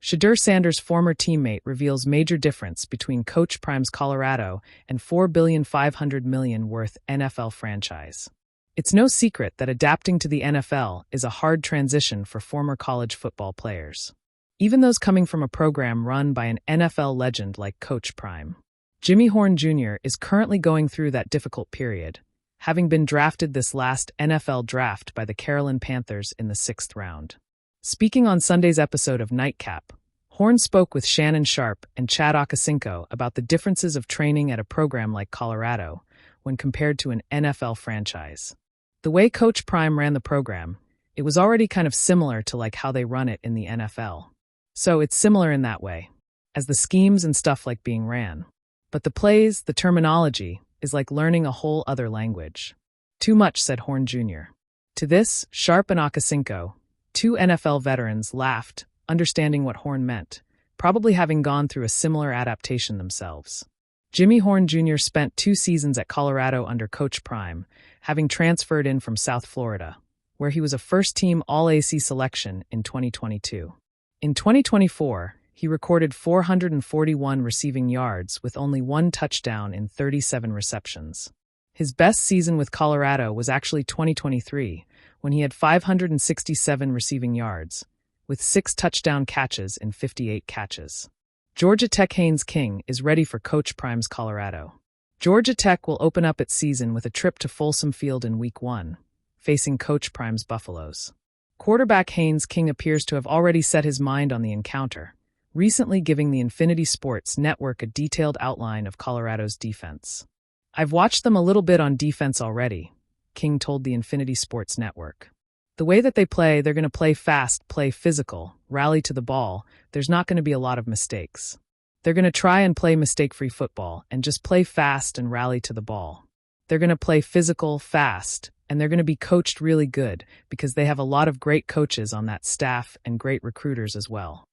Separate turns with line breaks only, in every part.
Shedeur Sanders' former teammate reveals major difference between Coach Prime's Colorado and $4,500,000,000 worth NFL franchise. It's no secret that adapting to the NFL is a hard transition for former college football players, even those coming from a program run by an NFL legend like Coach Prime. Jimmy Horn Jr. is currently going through that difficult period, having been drafted this last NFL draft by the Carolina Panthers in the 6th round. Speaking on Sunday's episode of Nightcap, Horn spoke with Shannon Sharpe and Chad Okocinco about the differences of training at a program like Colorado when compared to an NFL franchise. The way Coach Prime ran the program, it was already kind of similar to like how they run it in the NFL. So it's similar in that way, as the schemes and stuff like being ran. But the plays, the terminology, is like learning a whole other language. Too much, said Horn Jr. To this, Sharpe and Okocinco, two NFL veterans, laughed, understanding what Horn meant, probably having gone through a similar adaptation themselves. Jimmy Horn Jr. spent 2 seasons at Colorado under Coach Prime, having transferred in from South Florida, where he was a first-team All-AC selection in 2022. In 2024, he recorded 441 receiving yards with only 1 touchdown in 37 receptions. His best season with Colorado was actually 2023, when he had 567 receiving yards, with 6 touchdown catches in 58 catches. Georgia Tech Haynes King is ready for Coach Prime's Colorado. Georgia Tech will open up its season with a trip to Folsom Field in Week 1, facing Coach Prime's Buffaloes. Quarterback Haynes King appears to have already set his mind on the encounter, recently giving the Infinity Sports Network a detailed outline of Colorado's defense. "I've watched them a little bit on defense already," King told the Infinity Sports Network. "The way that they play, they're going to play fast, play physical, rally to the ball. There's not going to be a lot of mistakes. They're going to try and play mistake-free football and just play fast and rally to the ball. They're going to play physical, fast, and they're going to be coached really good because they have a lot of great coaches on that staff and great recruiters as well."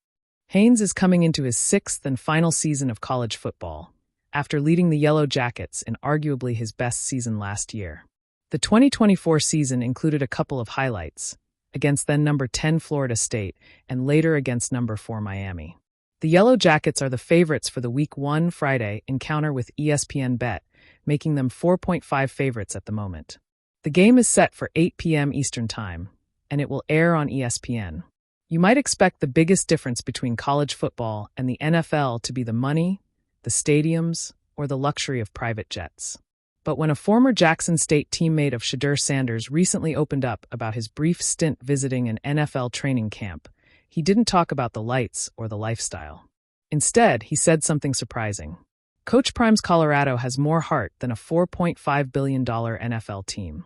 Haynes is coming into his 6th and final season of college football, after leading the Yellow Jackets in arguably his best season last year. The 2024 season included a couple of highlights, against then number 10 Florida State and later against number 4 Miami. The Yellow Jackets are the favorites for the Week 1 Friday encounter with ESPN Bet, making them 4.5 favorites at the moment. The game is set for 8 p.m. Eastern Time, and it will air on ESPN. You might expect the biggest difference between college football and the NFL to be the money, the stadiums, or the luxury of private jets. But when a former Jackson State teammate of Shedeur Sanders recently opened up about his brief stint visiting an NFL training camp, he didn't talk about the lights or the lifestyle. Instead, he said something surprising. Coach Prime's Colorado has more heart than a $4.5 billion NFL team.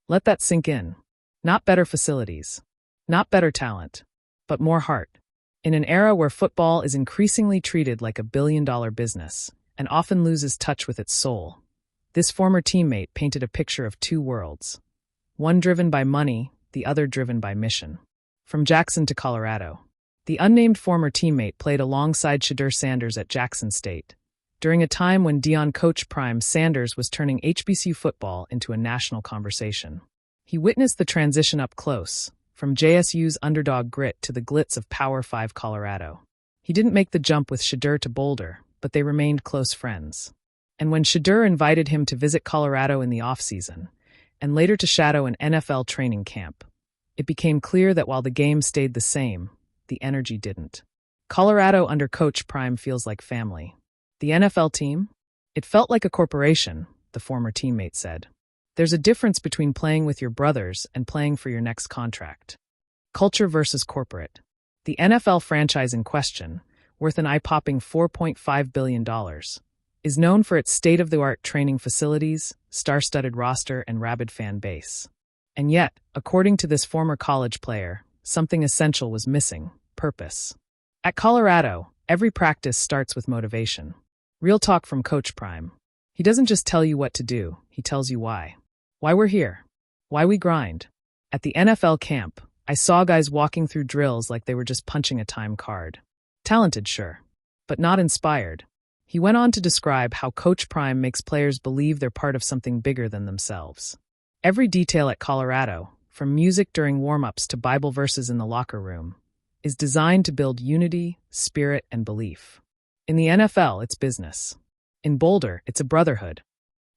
Let that sink in. Not better facilities. Not better talent. But more heart. In an era where football is increasingly treated like a billion-dollar business and often loses touch with its soul, this former teammate painted a picture of 2 worlds, one driven by money, the other driven by mission. From Jackson to Colorado. The unnamed former teammate played alongside Shedeur Sanders at Jackson State, during a time when Deion Coach Prime Sanders was turning HBCU football into a national conversation. He witnessed the transition up close, from JSU's underdog grit to the glitz of Power 5 Colorado. He didn't make the jump with Shedeur to Boulder, but they remained close friends. And when Shedeur invited him to visit Colorado in the offseason, and later to shadow an NFL training camp, it became clear that while the game stayed the same, the energy didn't. Colorado under Coach Prime feels like family. The NFL team? It felt like a corporation, the former teammate said. There's a difference between playing with your brothers and playing for your next contract. Culture versus corporate. The NFL franchise in question, worth an eye-popping $4.5 billion, is known for its state-of-the-art training facilities, star-studded roster, and rabid fan base. And yet, according to this former college player, something essential was missing: purpose. At Colorado, every practice starts with motivation. Real talk from Coach Prime. He doesn't just tell you what to do, he tells you why. Why we're here. Why we grind. At the NFL camp, I saw guys walking through drills like they were just punching a time card. Talented, sure, but not inspired. He went on to describe how Coach Prime makes players believe they're part of something bigger than themselves. Every detail at Colorado, from music during warm-ups to Bible verses in the locker room, is designed to build unity, spirit, and belief. In the NFL, it's business. In Boulder, it's a brotherhood.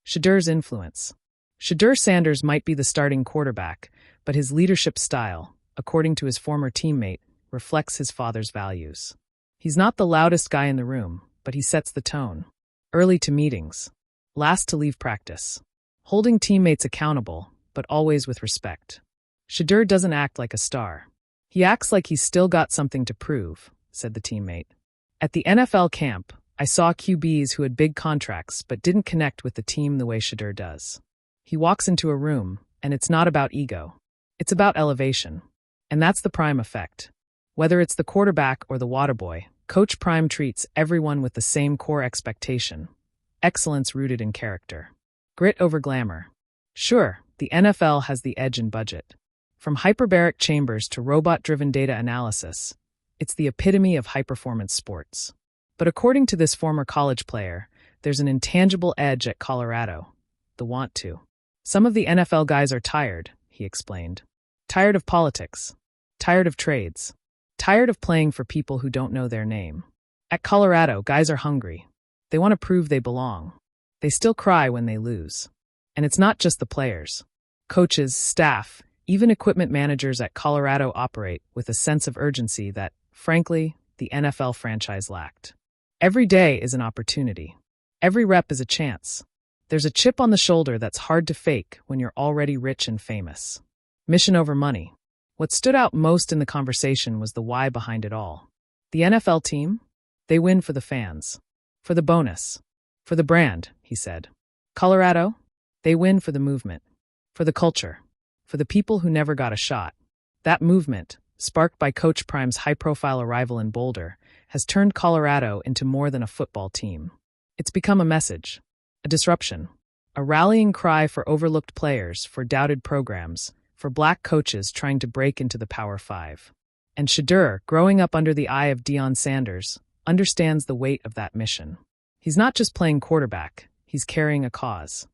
Shedeur's influence. Shedeur Sanders might be the starting quarterback, but his leadership style, according to his former teammate, reflects his father's values. He's not the loudest guy in the room, but he sets the tone. Early to meetings. Last to leave practice. Holding teammates accountable, but always with respect. Shedeur doesn't act like a star. He acts like he's still got something to prove, said the teammate. At the NFL camp, I saw QBs who had big contracts but didn't connect with the team the way Shedeur does. He walks into a room, and it's not about ego. It's about elevation. And that's the Prime effect. Whether it's the quarterback or the water boy, Coach Prime treats everyone with the same core expectation. Excellence rooted in character. Grit over glamour. Sure, the NFL has the edge in budget. From hyperbaric chambers to robot-driven data analysis, it's the epitome of high-performance sports. But according to this former college player, there's an intangible edge at Colorado. The want to. Some of the NFL guys are tired, he explained. Tired of politics. Tired of trades. Tired of playing for people who don't know their name. At Colorado, guys are hungry. They want to prove they belong. They still cry when they lose. And it's not just the players. Coaches, staff, even equipment managers at Colorado operate with a sense of urgency that, frankly, the NFL franchise lacked. Every day is an opportunity. Every rep is a chance. There's a chip on the shoulder that's hard to fake when you're already rich and famous. Mission over money. What stood out most in the conversation was the why behind it all. The NFL team? They win for the fans. For the bonus. For the brand, he said. Colorado? They win for the movement. For the culture. For the people who never got a shot. That movement, sparked by Coach Prime's high-profile arrival in Boulder, has turned Colorado into more than a football team. It's become a message, a disruption, a rallying cry for overlooked players, for doubted programs, for black coaches trying to break into the Power Five. And Shedeur, growing up under the eye of Deion Sanders, understands the weight of that mission. He's not just playing quarterback, he's carrying a cause.